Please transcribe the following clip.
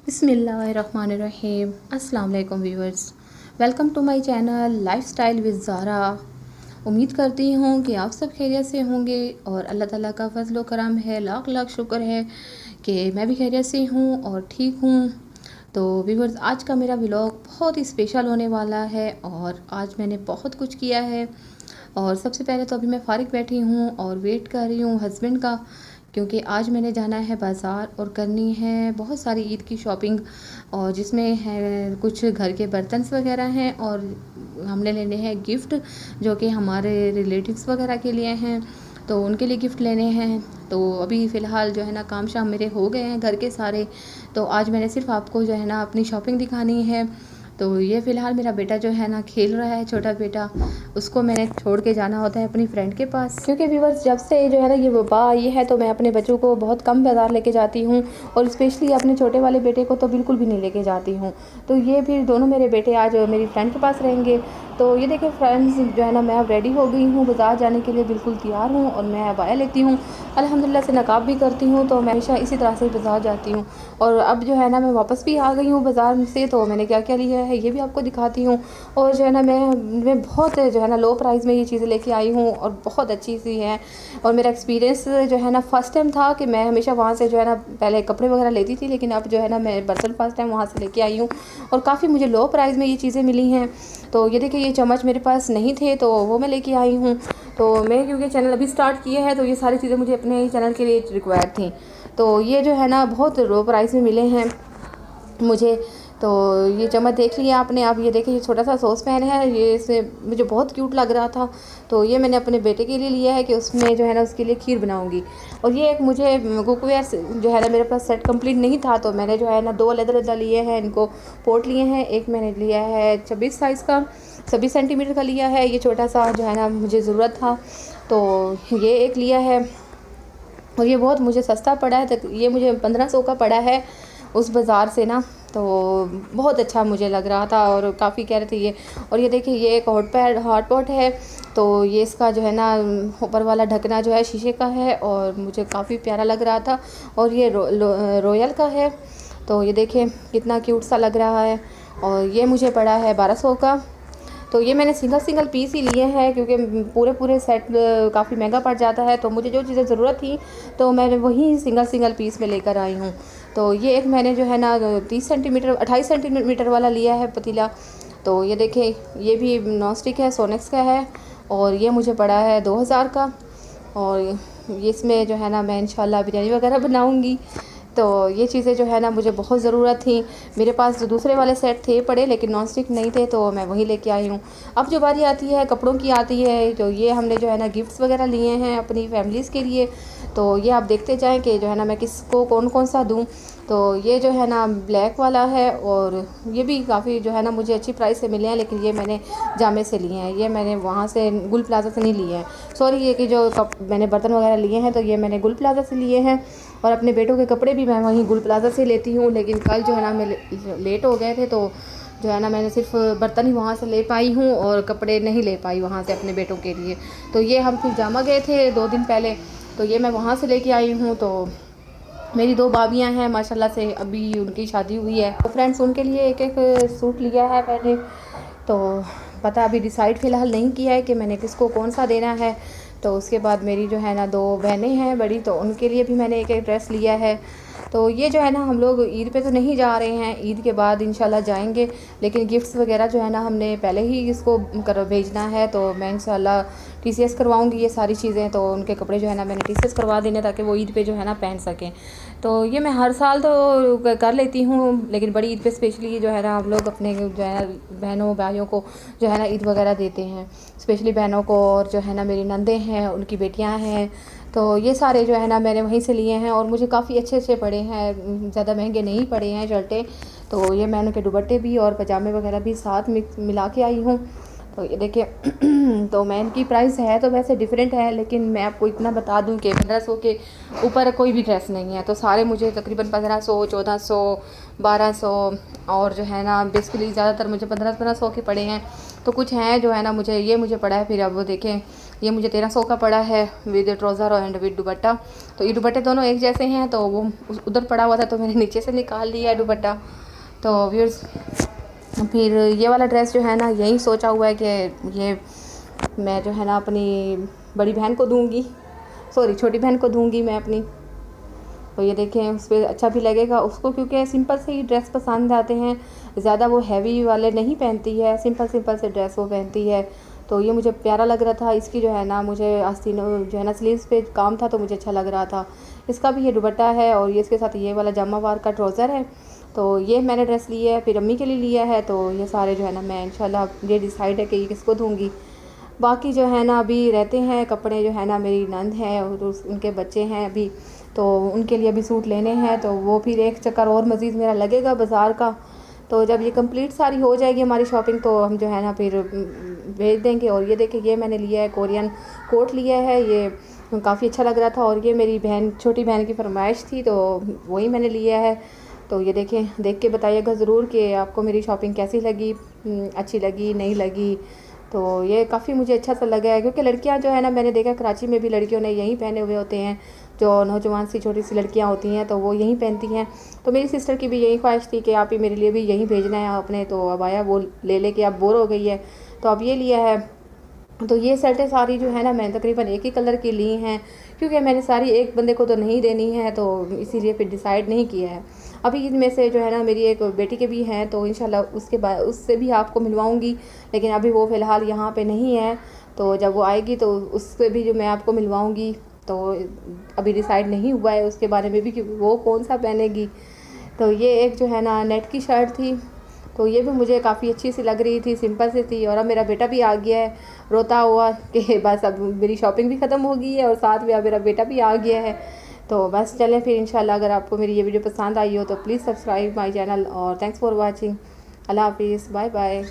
बिस्मिल्लाहिर्रहमानिर्रहीम। अस्सलाम वालेकुम viewers, welcome to my channel lifestyle with Zara. उम्मीद करती हूँ कि आप सब खैरियत से होंगे और अल्लाह ताला का फजल व करम है, लाख लाख शुक्र है कि मैं भी खैरियत से हूँ और ठीक हूँ। तो व्यूअर्स, आज का मेरा व्लॉग बहुत ही स्पेशल होने वाला है और आज मैंने बहुत कुछ किया है। और सबसे पहले तो अभी मैं फ़ारिग बैठी हूँ और वेट कर रही हूँ हस्बैंड का, क्योंकि आज मैंने जाना है बाज़ार और करनी है बहुत सारी ईद की शॉपिंग, और जिसमें है कुछ घर के बर्तन्स वगैरह हैं और हमने लेने हैं गिफ्ट जो कि हमारे रिलेटिव्स वगैरह के लिए हैं, तो उनके लिए गिफ्ट लेने हैं। तो अभी फ़िलहाल जो है ना काम शाम मेरे हो गए हैं घर के सारे। तो आज मैंने सिर्फ आपको जो है ना अपनी शॉपिंग दिखानी है। तो ये फ़िलहाल मेरा बेटा जो है ना खेल रहा है, छोटा बेटा, उसको मैंने छोड़ के जाना होता है अपनी फ्रेंड के पास, क्योंकि व्यूअर्स जब से जो है ना ये वबा आई है तो मैं अपने बच्चों को बहुत कम बाज़ार लेके जाती हूँ और स्पेशली अपने छोटे वाले बेटे को तो बिल्कुल भी नहीं लेके जाती हूँ। तो ये फिर दोनों मेरे बेटे आज मेरी फ्रेंड के पास रहेंगे। तो ये देखिए फ्रेंड्स, जो है ना मैं अब रेडी हो गई हूँ, बाज़ार जाने के लिए बिल्कुल तैयार हूँ और मैं अबाया लेती हूँ, अल्हम्दुलिल्लाह से नकाब भी करती हूँ, तो मैं हमेशा इसी तरह से बाज़ार जाती हूँ। और अब जो है ना मैं वापस भी आ गई हूँ बाज़ार से, तो मैंने क्या क्या लिया है ये भी आपको दिखाती हूँ। और जो है ना मैं बहुत जो है ना लो प्राइस में ये चीज़ें लेके आई हूँ और बहुत अच्छी सी हैं। और मेरा एक्सपीरियंस जो है ना फ़र्स्ट टाइम था कि मैं हमेशा वहाँ से जो है ना पहले कपड़े वगैरह लेती थी, लेकिन अब जो है ना मैं बर्तन फ़र्स्ट टाइम वहाँ से लेके आई हूँ और काफ़ी मुझे लो प्राइस में ये चीज़ें मिली हैं। तो ये देखिए, ये चम्मच मेरे पास नहीं थे तो वो मैं लेके आई हूँ। तो मैं क्योंकि चैनल अभी स्टार्ट किया है तो ये सारी चीज़ें मुझे अपने ही चैनल के लिए रिक्वायर्ड थी, तो ये जो है ना बहुत लो प्राइस में मिले हैं मुझे। तो ये चम्मच देख लिया आपने। अब ये देखिए, ये छोटा सा सॉस पैन है, ये इसे मुझे बहुत क्यूट लग रहा था, तो ये मैंने अपने बेटे के लिए लिया है कि उसमें जो है ना उसके लिए खीर बनाऊंगी। और ये एक मुझे कुकवेयर जो है ना मेरे पास सेट कंप्लीट नहीं था, तो मैंने जो है ना दो अलग-अलग लिए हैं, इनको पोर्ट लिए हैं। एक मैंने लिया है 26 साइज़ का, 26 सेंटीमीटर का लिया है, ये छोटा सा जो है ना मुझे ज़रूरत था, तो ये एक लिया है। और ये बहुत मुझे सस्ता पड़ा है, तो ये मुझे 1500 का पड़ा है उस बाज़ार से ना, तो बहुत अच्छा मुझे लग रहा था और काफ़ी कह रहे थे ये। और ये देखिए, ये एक हॉट पॉट है, तो ये इसका जो है ना ऊपर वाला ढकना जो है शीशे का है और मुझे काफ़ी प्यारा लग रहा था। और ये रॉयल का है, तो ये देखिए कितना क्यूट सा लग रहा है। और ये मुझे पड़ा है 1200 का। तो ये मैंने सिंगल पीस ही लिए हैं क्योंकि पूरे सेट काफ़ी महंगा पड़ जाता है, तो मुझे जो चीज़ें ज़रूरत थी तो मैं वही सिंगल पीस में लेकर आई हूँ। तो ये एक मैंने जो है ना 28 सेंटीमीटर वाला लिया है पतीला। तो ये देखिए, ये भी नॉन स्टिक है, सोनेक्स का है, और ये मुझे पड़ा है 2000 का। और ये इसमें जो है ना मैं इंशाल्लाह बिरयानी वगैरह बनाऊँगी। तो ये चीज़ें जो है ना मुझे बहुत ज़रूरत थी। मेरे पास जो दूसरे वाले सेट थे पड़े, लेकिन नॉन स्टिक नहीं थे, तो मैं वही लेके आई हूँ। अब जो बारी आती है कपड़ों की आती है, तो ये हमने जो है ना गिफ्ट्स वगैरह लिए हैं अपनी फैमिलीज़ के लिए, तो ये आप देखते जाएं कि जो है ना मैं किसको कौन सा दूँ। तो ये जो है ना ब्लैक वाला है और ये भी काफ़ी जो है ना मुझे अच्छी प्राइस से मिले हैं, लेकिन ये मैंने जामे से लिए हैं, ये मैंने वहाँ से गुल प्लाजा से नहीं लिए हैं। सॉरी, ये कि जो मैंने बर्तन वगैरह लिए हैं तो ये मैंने गुल प्लाजा से लिए हैं। और अपने बेटों के कपड़े भी मैं वहीं गुल प्लाजा से लेती हूँ, लेकिन कल जो है ना मैं लेट हो गए थे, तो जो है ना मैंने सिर्फ बर्तन ही वहाँ से ले पाई हूँ और कपड़े नहीं ले पाई वहाँ से अपने बेटों के लिए। तो ये हम फिर जामा गए थे 2 दिन पहले, तो ये मैं वहाँ से लेके आई हूँ। तो मेरी 2 भाभियाँ हैं माशाल्लाह से, अभी उनकी शादी हुई है, तो फ्रेंड्स उनके लिए एक सूट लिया है मैंने। तो पता अभी डिसाइड फ़िलहाल नहीं किया है कि मैंने किसको कौन सा देना है। तो उसके बाद मेरी जो है ना 2 बहनें हैं बड़ी, तो उनके लिए भी मैंने एक ड्रेस लिया है। तो ये जो है ना हम लोग ईद पे तो नहीं जा रहे हैं, ईद के बाद इंशाल्लाह जाएंगे, लेकिन गिफ्ट्स वगैरह जो है ना हमने पहले ही इसको भेजना है, तो मैं इंशाल्लाह टीसीएस करवाऊंगी ये सारी चीज़ें। तो उनके कपड़े जो है ना मैंने टीसीएस करवा देने ताकि वो ईद पे जो है ना पहन सकें। तो ये मैं हर साल तो कर लेती हूँ, लेकिन बड़ी ईद पे स्पेशली जो है ना हम लोग अपने जो है बहनों भाइयों को जो है ना ईद वगैरह देते हैं, स्पेशली बहनों को। और जो है ना मेरी नंदे हैं, उनकी बेटियाँ हैं, तो ये सारे जो है ना मैंने वहीं से लिए हैं और मुझे काफ़ी अच्छे पड़े हैं, ज़्यादा महंगे नहीं पड़े हैं शर्टें। तो ये मैं उनके दुपट्टे भी और पजामे वगैरह भी साथ मिला के आई हूँ। तो ये देखिए तो मैं इनकी प्राइस है तो वैसे डिफरेंट है, लेकिन मैं आपको इतना बता दूं कि 1500 के ऊपर कोई भी ड्रेस नहीं है। तो सारे मुझे तकरीबन 1500, 1400, 1200 और जो है ना बेसिकली ज़्यादातर मुझे 1500 के पड़े हैं। तो कुछ हैं जो है ना मुझे पड़ा है। फिर अब वो देखें ये मुझे 1300 का पड़ा है विद ट्राउज़र और एंड विद दुपट्टा। तो ये दुपट्टे दोनों एक जैसे हैं, तो वो उधर पड़ा हुआ था तो मैंने नीचे से निकाल लिया है दुपट्टा। तो व्यूअर्स फिर ये वाला ड्रेस जो है ना, यही सोचा हुआ है कि ये मैं जो है ना अपनी बड़ी बहन को दूंगी, सॉरी छोटी बहन को दूंगी मैं अपनी। तो ये देखें उस पर अच्छा भी लगेगा उसको, क्योंकि सिंपल से ही ड्रेस पसंद आते हैं, ज़्यादा वो हैवी वाले नहीं पहनती है, सिंपल सिंपल से ड्रेस वो पहनती है। तो ये मुझे प्यारा लग रहा था। इसकी जो है ना मुझे आस्तीनों जो है ना स्लीव्स पे काम था तो मुझे अच्छा लग रहा था। इसका भी ये दुपट्टा है और ये इसके साथ ये वाला जामावार का ट्राउज़र है। तो ये मैंने ड्रेस लिया है, फिर अम्मी के लिए लिया है। तो ये सारे जो है ना मैं इंशाल्लाह ये डिसाइड है कि ये किसको दूँगी। बाकी जो है ना अभी रहते हैं कपड़े, जो है ना मेरी नंद है और उनके बच्चे हैं अभी, तो उनके लिए भी सूट लेने हैं। तो वो फिर एक चक्कर और मज़ीद मेरा लगेगा बाज़ार का। तो जब ये कंप्लीट सारी हो जाएगी हमारी शॉपिंग तो हम जो है ना फिर भेज देंगे। और ये देखिए ये मैंने लिया है कोरियन कोट लिया है, ये काफ़ी अच्छा लग रहा था और ये मेरी बहन छोटी बहन की फरमाइश थी तो वही मैंने लिया है। तो ये देखें, देख के बताइएगा ज़रूर कि आपको मेरी शॉपिंग कैसी लगी, अच्छी लगी नहीं लगी। तो ये काफ़ी मुझे अच्छा सा लगा है, क्योंकि लड़कियां जो है ना मैंने देखा कराची में भी लड़कियों ने यही पहने हुए होते हैं, जो नौजवान सी छोटी सी लड़कियां होती हैं तो वो यही पहनती हैं। तो मेरी सिस्टर की भी यही ख्वाहिश थी कि आप ही मेरे लिए भी यही भेजना है आपने, तो अब आया वो ले लेके अब बोर हो गई है तो अब ये लिया है। तो ये शर्टें सारी जो है ना मैंने तकरीबन एक ही कलर की ली हैं, क्योंकि मैंने सारी एक बंदे को तो नहीं देनी है, तो इसीलिए फिर डिसाइड नहीं किया है। अभी इनमें से जो है ना मेरी एक बेटी के भी हैं तो इंशाल्लाह उसके बाद उससे भी आपको मिलवाऊंगी, लेकिन अभी वो फ़िलहाल यहाँ पे नहीं है। तो जब वो आएगी तो उससे भी जो मैं आपको मिलवाऊंगी। तो अभी डिसाइड नहीं हुआ है उसके बारे में भी कि वो कौन सा पहनेगी। तो ये एक जो है ना नेट की शर्ट थी, तो ये भी मुझे काफ़ी अच्छी सी लग रही थी, सिंपल सी थी। और अब मेरा बेटा भी आ गया है रोता हुआ कि बस अब मेरी शॉपिंग भी ख़त्म हो गई है और साथ में अब मेरा बेटा भी आ गया है। तो बस चलें फिर इंशाल्लाह, अगर आपको मेरी ये वीडियो पसंद आई हो तो प्लीज़ सब्सक्राइब माई चैनल और थैंक्स फॉर वॉचिंग। अल्लाह हाफिज़, बाय बाय।